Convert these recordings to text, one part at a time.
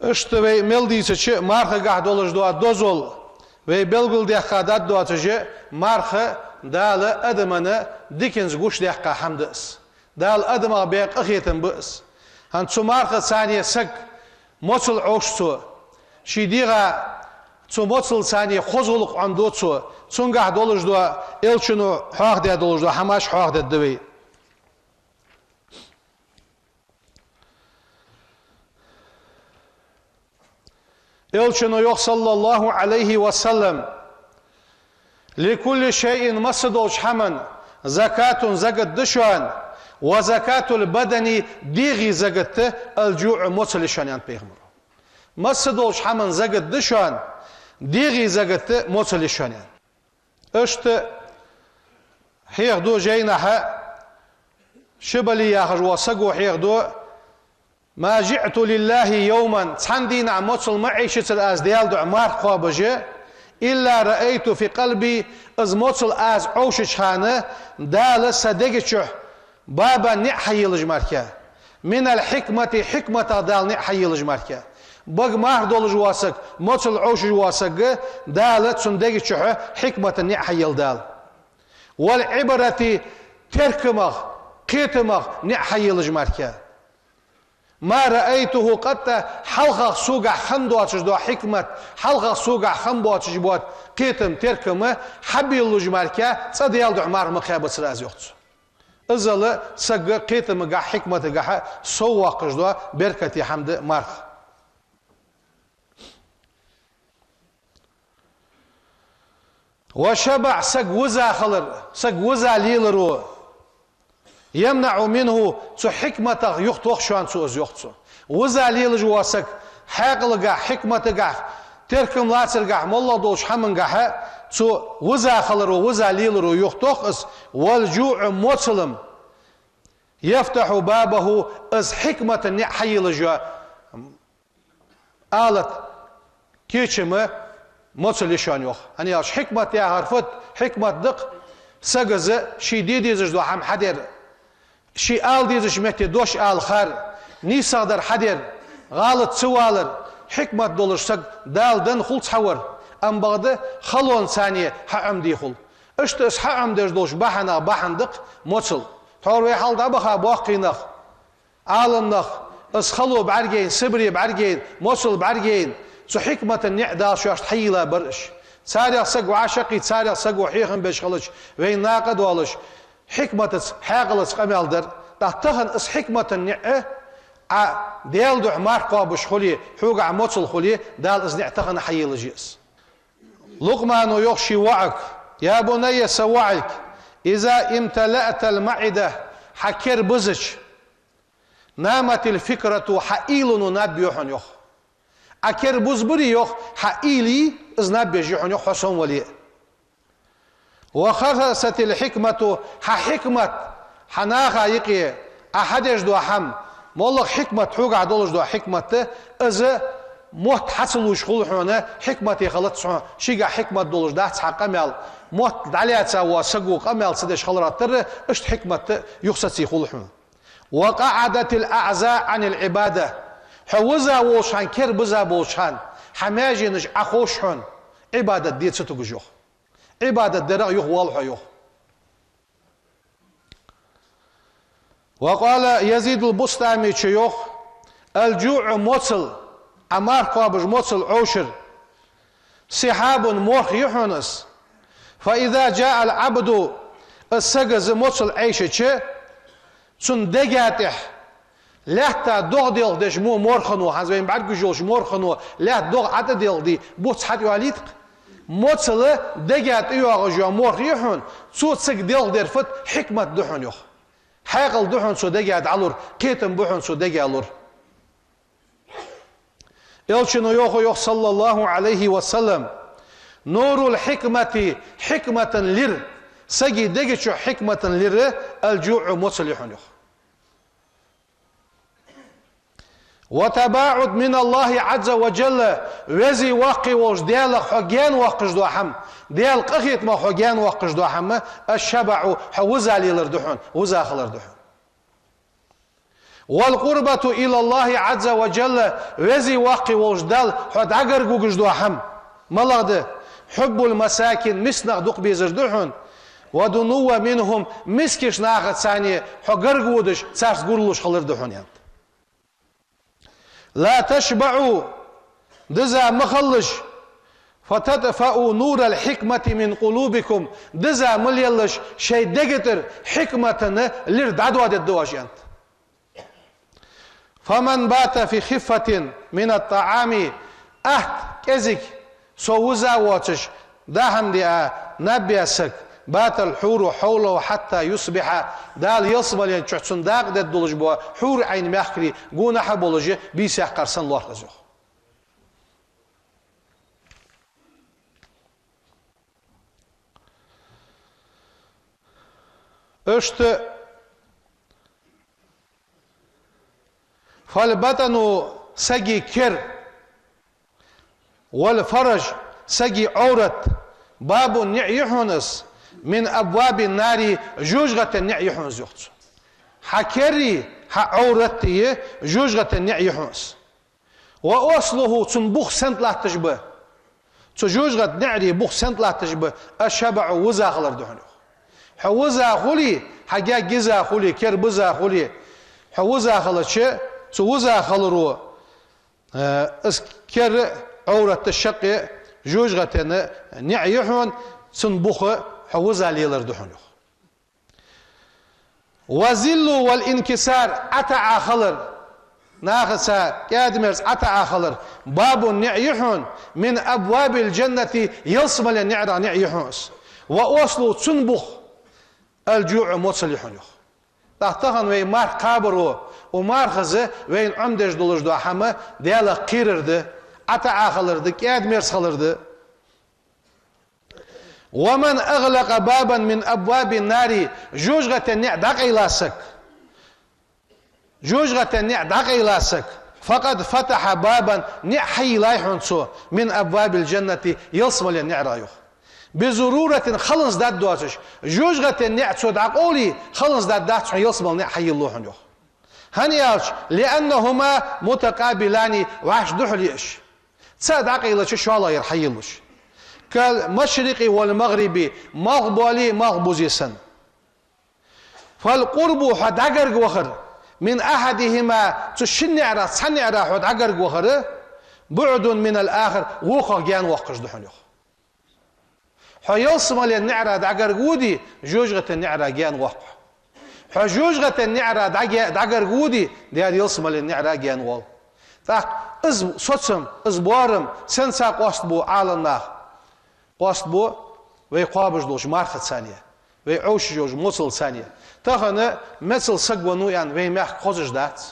Është vej meldice që marhë gahdolësh doa dozol, vej belgul dehkadat doa të që marhë dalë edhëmënë dikin zgush dehka hamdës. Dalë edhëmë bëjë qëkjetën bës. Han që marhë sanje sëk mocël oshtu, që diga që mocël sanje khozulluk andocu, që gahdolësh doa elqënu haqde dolësh doa hamash haqde dëvej. Elçinu yok sallallahu aleyhi ve sellem likulli şeyin masıdoç hemen zakatun zakat dışan ve zakatul bedeni digi zakattı el-cu'u mutsalişan yan peygamber. Masıdoç hemen zakat dışan digi zakattı mutsalişan yan. İşte hiyagdu jeynaha şibali yahaj ve sagu hiyagdu ما جئت لله يوما تحندين عموصل معيشة الأزديال دو عمار قابجة إلا رأيت في قلبي از موصل أز عوشش خانة دال صدقشح بابا نحيي لجماركا من الحكمة حكمة دال نحيي لجماركا بق مار دول جواسك موصل عوش جواسك دال صندقشح حكمة نحيي دال والعبرة تركمغ قيتمغ نحيي لجماركا ما رأيته قط حلقة سوقع خندو أتجدوا حكمة حلقة سوقع خندو أتجبوات قيتم تركم حبي اللجماركا صديال دعمار مخابة سراز يوتس أزل سق قيتم قا حكمة قا سوا قجدوا بركة حمد مارخ وشبع سق وزا خلر سق وزا ليلرو يمنع منه تو حكمته يخطوخ شان تو از يخطو وزاليل جواسك حاقلقا حكمتقا تركم لاترقا مولا دوش حمنقا تو وزا خلرو وزاليلرو يخطوخ اس والجوع موصلم يفتح بابه از حكمة نحيل جوا آلت كيشم موصل شان يخ أني اش حكمة يا هرفت حكمة دق سقز شديد يزجدو حم حدير شي آل ديزش مهتي دوش آل خار نيسادر حدير غالط سوالر حكمة دولش سق دال دن خل تحور أم بغده خلون ثانية حقم دي خل اشتس حقم ديش دوش بحنا بحندق موصل تروي حال دبخا باقينخ آلنخ اس خلو بعرجين سبري بعرجين موصل بعرجين سو حكمة النعدا شو حيلة برش سارع سق وعشقي سارع سق وحيخن بيش خلش وين ناقد والش حكمة حاقلس قمال در تهن اس حكمة النعه ديال دو عمار قابش خلي حوق موصل خلي دال اس نعتهن حيل جيس لقمان يخشي وعك يا بني سوعك إذا امتلأت المعدة حكر بزج نامت الفكرة حئيل ننبيحن يخ أكر بزبري يخ حئيلي إذ نبيحن يخ حسن ولي وخرست الحكمة حكمة حناخا يقي أحدش دو حم مولك حكمة حوق عدولش دو حكمة إذا موت حصلوش خلو حونا حكمة يخلط سعون شيقا حكمة دولش ده تحق قمال موت دعليات سوا سقو قمال سدش خلرات تر اشت حكمة يخصتي خلو حونا وقعدت الأعزاء عن العبادة حوزا ووشان كربزا بوشان حماجي نج أخوشحون عبادة ديت ستوجوخ عبادة درق يخ والح يخ وقال يزيد البستامي شيوخ الجوع موصل أمار قابج موصل عوشر سحاب مورخ يحونس فإذا جاء العبد السجز موصل عيشة سن دقاتح لحتى دوغ ديل ديش مو مورخنو حزبين بعد جوش مورخنو لا دوغ عدد ديل دي بوت حد يواليتق موصل دقات ايوه جو مورخ يحون سو تسق ديل دير فت حكمة دحون يخ حاقل دحون سو دقات علور كيتم بحون سو دقالور يلشنو يوخو يوخ صلى الله عليه وسلم نور الحكمة حكمة لر سجي دقشو حكمة لر الجوع موصل يحون يخ وتباعد من الله عز وجل وزي واقي وش ديال حجان وقش دو حم ديال قخيت ما حجان وقش دو حم الشبع حوزا ليلر دحون وزا خلر دحون والقربة إلى الله عز وجل وزي واقي وجدال حد عقر قوجدو حم ملغد حب المساكن مسنغ دق بيزردوحن ودنو منهم مسكش ناخد ثانية حقر قودش سارس قرلوش خلردوحن يعني لا تشبعوا دزا مخلش فتدفعوا نور الحكمة من قلوبكم دزا مليلش شيء دقتر حكمة لردعد واد الدواج يعني فمن بات في خفة من الطعام كزك سوزا واتش داهم دي نبيسك بات الحور حوله حتى يصبح دال يصبل ينشحسن داق داد دولج بوا حور عين مخري قونا حبولجي بيسيح قرسن لوار غزوخ اشت فالبطن سجي كر والفرج سجي عورت باب نعيحونس من أبواب النار جوجغة نعيحونس يختص حكري عورتي جوجغة نعيحونس وأصله تنبخ سنت لا تشبه تجوجغة نعري بخ سنت لا تشبه الشبع وزاخلر دهنه حوزا خولي حاجة جزا خولي كربزا خولي حوزا خلتش توزا خلرو اسكر عورة الشق جوجغة نعيحون سنبخ حوزا ليلر دحنو وزل والانكسار أتع خلر ناخسا كادمرز أتع خلر باب نعيحون من أبواب الجنة يصمل النعرة نعيحونس وأصل تنبخ الجوع مصلحون يخ تحتهن وين مار قابرو ومار خزه وين عمدش دولج دو حما ديالا قيررد أتع خلرد كادمرز خلرد ومن أغلق بابا من أبواب النار جوجغة النع دقي لاسك جوجغة النع دقي لاسك فقد فتح بابا نحي لايحونسو من أبواب الجنة يصمل النع رايخ بضرورة خلص داد دواتش جوجغة النع تسود عقولي خلص داد دواتش يصمل نحي اللوحن يخ هنيالش لأنهما متقابلان وعش دحليش تساد عقيلش شو الله يرحيلش كالمشرقي والمغربي مغبولي مغبوزي سن فالقرب حد عقرق وخر من أحدهما تشنع تصنع حد عقرق وخر بعد من الآخر وخا جان وقش دحن يخ حيوصم للنعرة عقرق ودي جوجغة النعرة جان وقع حجوجغة النعرة عقرق ودي ديال يوصم للنعرة جان وال تاك از صوتسم از بوارم سنسا قوست بو عالنا قوست بو ويقابج دوش مارخت ثانية ويعوش جوج موصل ثانية تخنا مثل سقونو يعني ويمح خوزج دات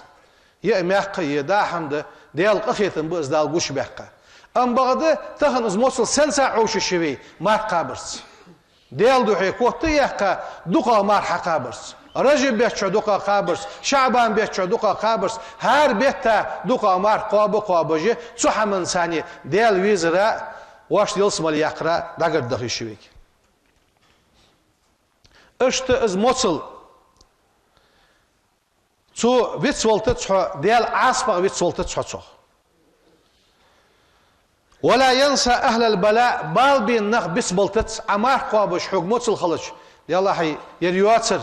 يمح يدا حمد ديال قخيتن بو ازدال قوش بحقه ام بغده تخن از موصل سنسا عوش شوي مار قابرس ديال دوحي كوتي يحقه دوقا مار حقابرس رجب بيتشو دوقا قابرس شعبان بيتشو دوقا قابرس هر بيتا دوقا مار قابجي صح من ثانية ديال ويزرا واش يلسمال يقرا داغر دخي شويك اشت از موصل تو ويتسولت ديال عاصبه ويتسولت تصح ولا ينسى اهل البلاء بال بين نخ بسبلتت امار قابش حق موصل خلش يلا حي يريواتر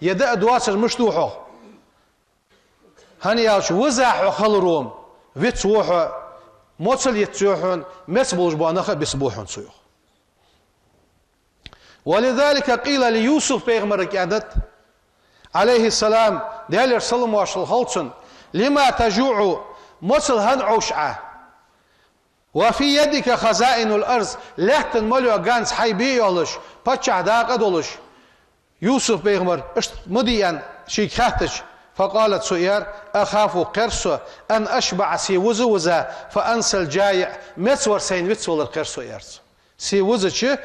يدا دواتر مشتوحه هنياش وزاح خلروم ويتسوح موصل يتسوحون مسبوج بانخ بسبوحون سيوخ ولذلك قيل ليوسف بيغمر كادت عليه السلام ديال يرسلم واشل خلصن لما تجوع موصل هن عوشعه وفي يدك خزائن الارض لحتن ملو غانس حيبي يولش باتشع داقه دولش يوسف بيغمر اشت مديان شي خاتش فقالت سؤير أخاف قرص أن أشبع سي وزا فأنسى الجايع متسور سين ويتسولر قرص يرس سي وزا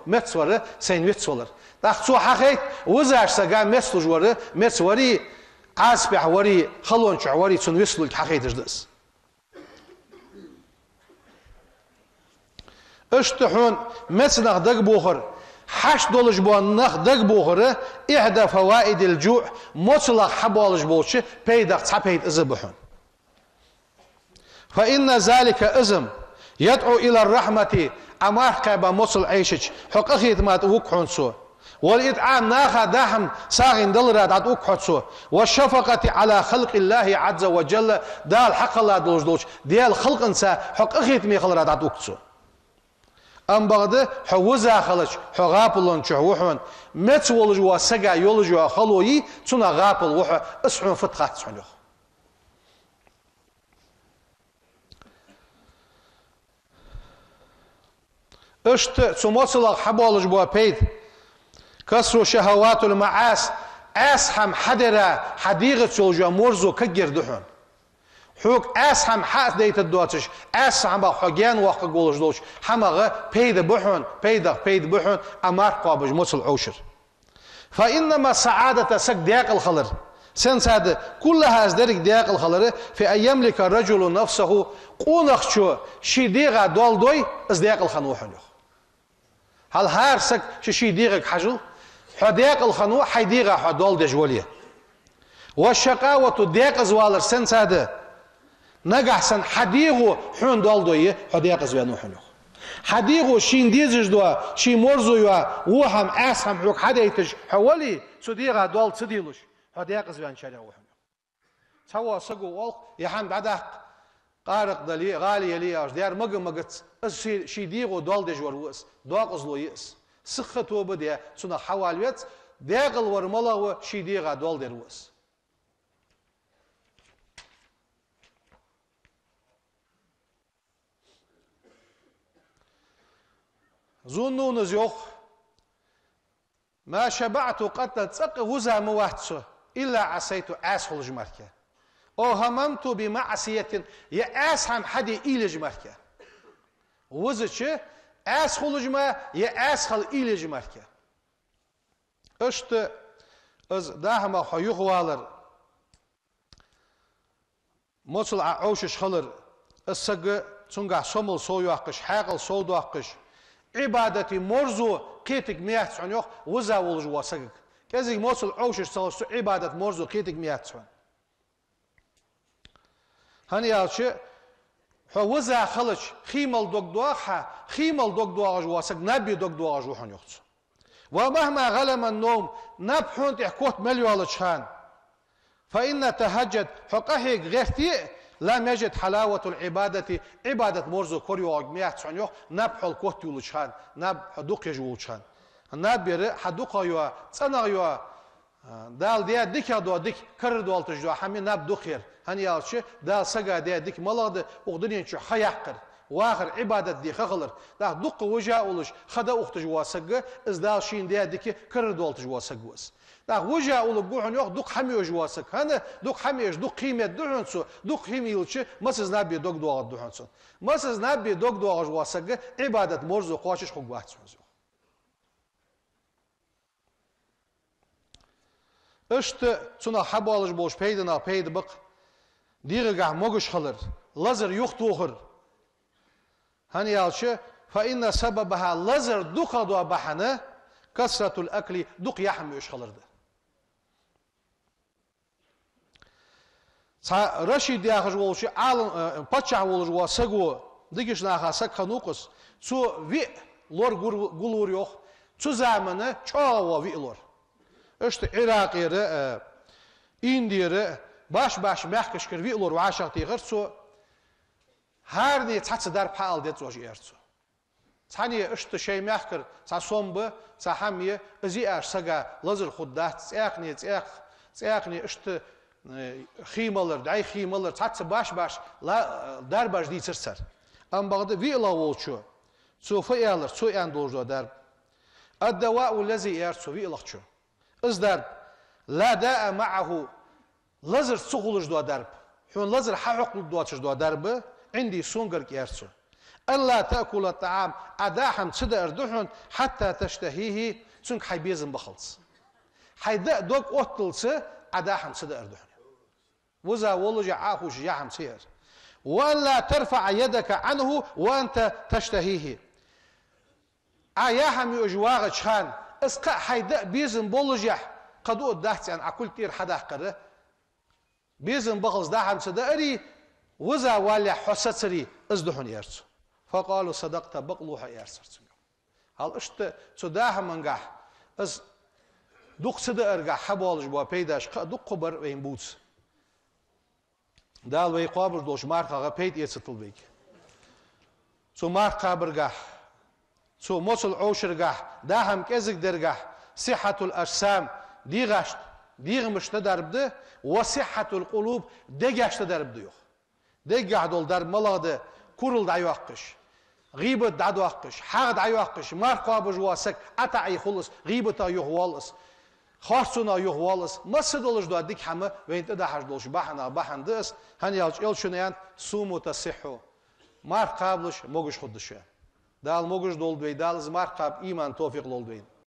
متسور سين ويتسولر تاخسو حقيت وزاش سقا متسلج وري متسوري عاسبح وري خلونش وري سن ويسلج حقيت جدس اشتحون متسنغ دق بوخر حش دولج بو نخ دق بوغره إحدى فوائد الجوع مطلق حبولج بوش بيدق تحبيد إزبحون فإن ذلك إزم يدعو إلى الرحمة أمار قابا مصل عيشج حق أخيط ما توقعون سو والإطعام ناخا داهم ساغن دلرات أتوقعون سو والشفقة على خلق الله عز وجل دال حق الله دوش ديال خلق انسا حق أخيط ميخل رات أتوقعون سو أم بغد حوزا خلج حغابلون شحوحون مت ولج وسجا يولج وخلوي تنا غابل وح اسحون فتخات سحنيخ اشت تموصل حبولج بوا بيد كسر شهوات المعاس اسحم حدرا حديقة سولجا مرزو كجر دحون حوك اسحم حاس ديت الدواتش اسحم حجان وقت قولش دوش حمغه بيد بحون بيد بحون امار قابج موصل عوشر فانما سعادة سك دياق الخلر سنس هذا كلها ازدرك دياق الخلر في ان يملك الرجل نفسه قونخ شو شي ديغا دول دوي ازدياق الخنوح هل هار سك شي ديغك حجل حديق الخنوح حيديغا حدول دجوليه والشقاوة ديق زوالر سنس هذا نجح سن حديغو حون دول دويه حديق زوانو حنو حديغو شين ديزج دوا شي مرزو يوا وهم اسهم حوك حديتج حولي صديقه دول صديلوش حديق زوان شارع وحنو سوا سقو والق يحن بعد قارق دلي غالي يلي ديار مقت شي ديغو دول دجور وس دوق زلو يس سخته بدي سنا حواليت ديغل ورملا شي ديغا دول در وس ظنون زيوخ ما شبعت قد تسق وزا مواتسو إلا عسيت أسخل جمركة أو هممت بمعصية يا أسهم حدي إلى جمركة وزتش أسخل جمركة يا أسخل إلى جمركة أشت از داهما خيوخ والر مصل عوشش خلر السق تنقع سمل سويوقش حاقل سودوقش عبادتي مرزو كيتك ميات سعنيوخ وزا ولج واسقك كذي موصل عوشش سلسو عبادة مرزو كيتك ميات سعن هني يالشي هو وزا خلج خيمل دوك دواخا خيمل دوك دواغج واسق نبي دوك دواغج وحن يخص ومهما غلم النوم نبحون تحكوت مليو خان فإن تهجد حقهيك غيرتي لم يجد حلاوة العبادة عبادة مرزو كوريو ميات سعنيوخ نبحو الكوت يولشان نب حدوق يجولشان نبير حدوق يوا صنع يوا دال ديا ديك دو ديك كرر دول تجدو حمي نب دوخير هني يالشي دال سقا ديا ديك ملغد وقدرين شو حيحقر واخر عبادة دي خغلر دا دوق وجا اولش خدا اخت جوا سقا از دال شين ديا ديك كرر دول تجوا سقوس دا وجا اول بوحن يوخ دوق حمي جوا سق هنا دوق حميش دوق قيمه دحنسو دوق حميلش مسز نبي دوق دو دحنسو مسز نبي دوق دو جوا سق عبادة مرزو قواشش خو واحد اشت تنا حبالج بوش بيدنا بيد بق ديرجع موجش خلر لزر يختوخر هني يالش فإن سببها لزر دق دو بحنه كسرة الأكل دق يحمي يش خلر ده رشيد ياخذ ولش عالم بتشع ولش وسجو دقيش ناخا سك خنوقس سو في لور غولور يوخ سو زمانه چاوا في لور اشت عراقي ر اندي ر باش محكش كر في لور وعاشق تيغر سو هارني تاتس دار بال ديت روج يرسو ثاني اشت شي محكر صومب صحميه ازي ارسغا لزر خدات تساقني اشت خيمالر داي خيمالر تاتس باش لا دار باش دي ترسر ام بعد في لا وولشو سو فيالر سو اندوجو دار الدواء الذي يرسو في لخشو ازدر لا داء معه لزر سغلج دو درب حون لزر حق دو دو درب عندي سونجر كيرسو الا تاكل الطعام اداحم تسدر دحون حتى تشتهيه سونك حيبيزن بخلص حيدا دوك اوتلس اداحم تسدر دحون وزا ولج عاخوش يحم سير ولا ترفع يدك عنه وانت تشتهيه عياهم يجواغ شان اسقى حيدا بيزن بولجح قدو دحت عن اكل تير حدا قره بيزن بغلز دحم سداري وزا والي حسسري ازدحن يرسو فقالوا صدقت بقلوها يرسو هل اشت تداهم منجح از دوق سدا ارجع حبالج بوا بيداش دوق قبر وين بوتس دال وي قابر دوش مارخا بيد يتسطل بيك سو مارخا برجع سو موصل عوشرجح داهم كزك درجح صحة الأجسام دي غشت دي مش تدربده وصحة القلوب دجاش تدربده يخ دجاح دول درب ملاده كورل دعيوقش غيبة دعوقش حق دعيوقش مارخا بجواسك أتعي خلص غيبة يخوالس خاصنا يخوالس ما سدولش دو ديك حما وين تدحش دولش بحن دس هنيالش إلشنيان سومو تصحو مارخا بلش موجش خدشه دال موجش دول دوي دال زمار قاب إيمان توفيق لول دوين